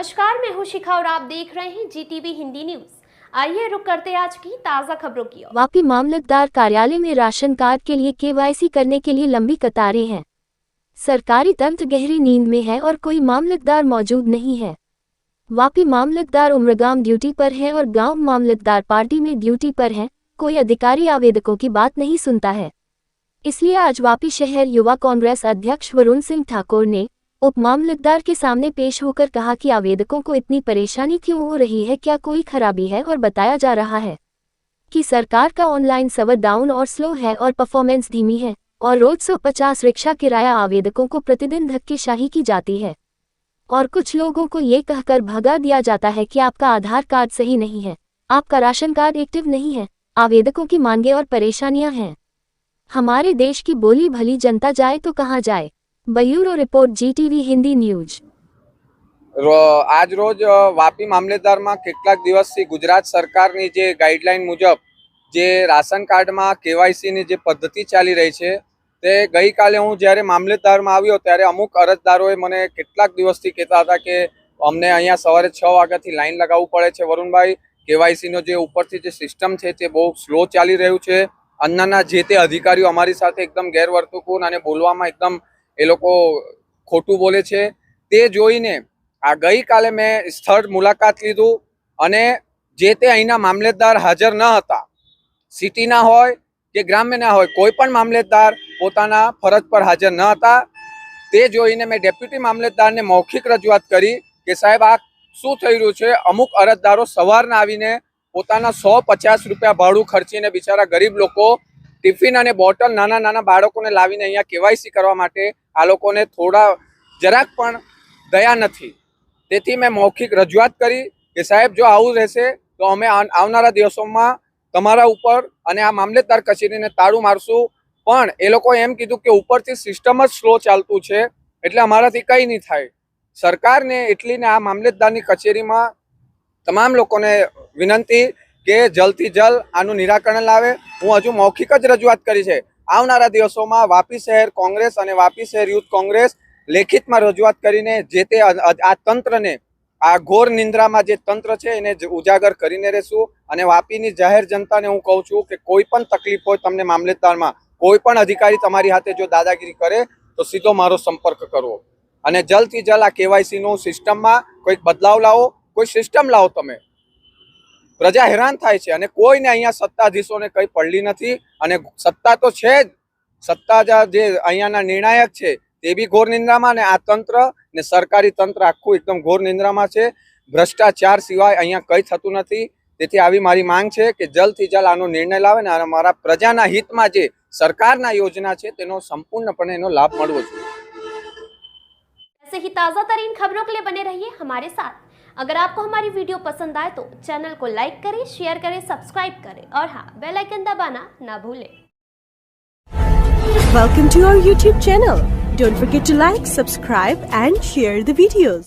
नमस्कार, मैं हूं शिखा और आप देख रहे हैं जीटीवी हिंदी न्यूज। आइए रुक करते हैं आज की ताजा खबरों की ओर। वापी मामलतदार कार्यालय में राशन कार्ड के लिए केवाईसी करने के लिए लंबी कतारें हैं। सरकारी तंत्र गहरी नींद में है और कोई मामलतदार मौजूद नहीं है। वापी मामलतदार उम्रगाम ड्यूटी पर है और गांव मामलतदार पार्टी में ड्यूटी पर है। कोई अधिकारी आवेदकों की बात नहीं सुनता है। इसलिए आज वापी शहर युवा कांग्रेस अध्यक्ष वरुण सिंह ठाकुर ने उप मामलतदार के सामने पेश होकर कहा कि आवेदकों को इतनी परेशानी क्यों हो रही है, क्या कोई खराबी है, और बताया जा रहा है कि सरकार का ऑनलाइन सर्वर डाउन और स्लो है और परफॉर्मेंस धीमी है और रोज 150 रिक्शा किराया आवेदकों को प्रतिदिन धक्केशाही की जाती है और कुछ लोगों को ये कहकर भगा दिया जाता है कि आपका आधार कार्ड सही नहीं है, आपका राशन कार्ड एक्टिव नहीं है। आवेदकों की मांगे और परेशानियां हैं। हमारे देश की बोली भली जनता जाए तो कहाँ जाए। Bureau report Zee TV Hindi news. आज रोज वापी मामलेदार में કેટલાક દિવસથી ગુજરાત સરકારની જે ગાઈડલાઈન મુજબ જે રાશન કાર્ડમાં કેવાયસીની જે પદ્ધતિ ચાલી રહી છે તે ગઈકાલે હું જ્યારે મામલેદારમાં આવ્યો ત્યારે અમુક અરજદારોએ મને કેટલાક દિવસથી કહેતા હતા કે અમને અહીંયા સવારે 6 વાગ્યાથી લાઈન લગાવવું પડે છે વરુણભાઈ, કેવાયસીનો જે ઉપરથી જે સિસ્ટમ છે તે બહુ સ્લો ચાલી રહ્યું છે। अन्ना जे ते अधिकारीओ अमारी साथे एकदम गैरवर्तुकपूर्ण अने बोलवामां एकदम ए लोको खोटું बोले छे। ते जोईने आ गई काले मैं स्थल मुलाकात लीधुं अने जे ते अहींना मामलेदार हाजर न हता, सिटीना होय के ग्राम्यना होय, कोईपण मामलेदार पोताना फरज पर हाजर न हता। ते जोईने मैं डेप्यूटी मामलेदारने मौखिक रजूआत करी के साहेब आ शुं थई रह्युं छे। अमुक अरजदारो सवारना आवीने પોતાના 150 રૂપિયા ભાડું ખર્ચીને બિચારા ગરીબ લોકો ટિફિન અને બોટલ નાના નાના બાળકોને લાવીને અહીંયા કેવાયસી કરવા માટે આ લોકોને થોડા જરાક પણ દયા નથી। તેથી મેં મૌખિક રજૂઆત કરી કે સાહેબ જો આવું રહેશે તો અમે આવનારા દિવસોમાં તમારા ઉપર અને આ મામલેદાર કચેરીને તાળું મારશું। પણ એ લોકોએ એમ કીધું કે ઉપરથી સિસ્ટમ જ સ્લો ચાલતું છે એટલે અમારાથી કંઈ નહીં થાય। સરકારને એટલી ને આ મામલેદારની કચેરીમાં તમામ લોકોને विनंती के जल्द थी जल्द आनु निराकरण लावे। हूँ हजू मौखिक ज रजूआत करी है। आवनारा दिवसों में वापी शहर कांग्रेस और वापी शहर यूथ कांग्रेस लेखित में रजूआत करीने जेते आ तंत्र ने आ घोर निंद्रा में जे तंत्र है एने उजागर करीने रहेशुं। अने वापीनी जाहेर जनता ने हूँ कहूँ छूँ कि कोईपण तकलीफ होय तमने मामलेदार में कोईपण अधिकारी तमारी हाथे जो दादागिरी करे तो सीधो मारो संपर्क करवो अने जल्द थी जल्द आ केवायसी नो सिस्टम में कोई बदलाव लावो, कोई सिस्टम लावो। तमे प्रजा हैरान थाय छे अने कोईने अहींया सत्ताधीशोने कई पड़ली नथी अने सत्ता तो छे ज, सत्ता जे अहींयाना निर्णायक छे ते बी घोर निंद्रामां अने आ तंत्र ने सरकारी तंत्र आखुं एकदम घोर निंद्रामां छे। भ्रष्टाचार सिवाय अहींया कई थतुं नथी। तेथी आवी मारी मांग छे कि जल्द थी जल्द आनो निर्णय लावे ने अमारा प्रजाना हितमां जे सरकारना योजना छे तेनो संपूर्णपणे एनो लाभ मळवो जोईए। ऐसे ही ताजा तरीन खबरों के लिए बने रहिए हमारे साथ। अगर आपको हमारी वीडियो पसंद आए तो चैनल को लाइक करें, शेयर करें, सब्सक्राइब करें और हाँ, बेल आइकन दबाना ना भूलें। Welcome to our YouTube channel. Don't forget to like, subscribe and share the videos.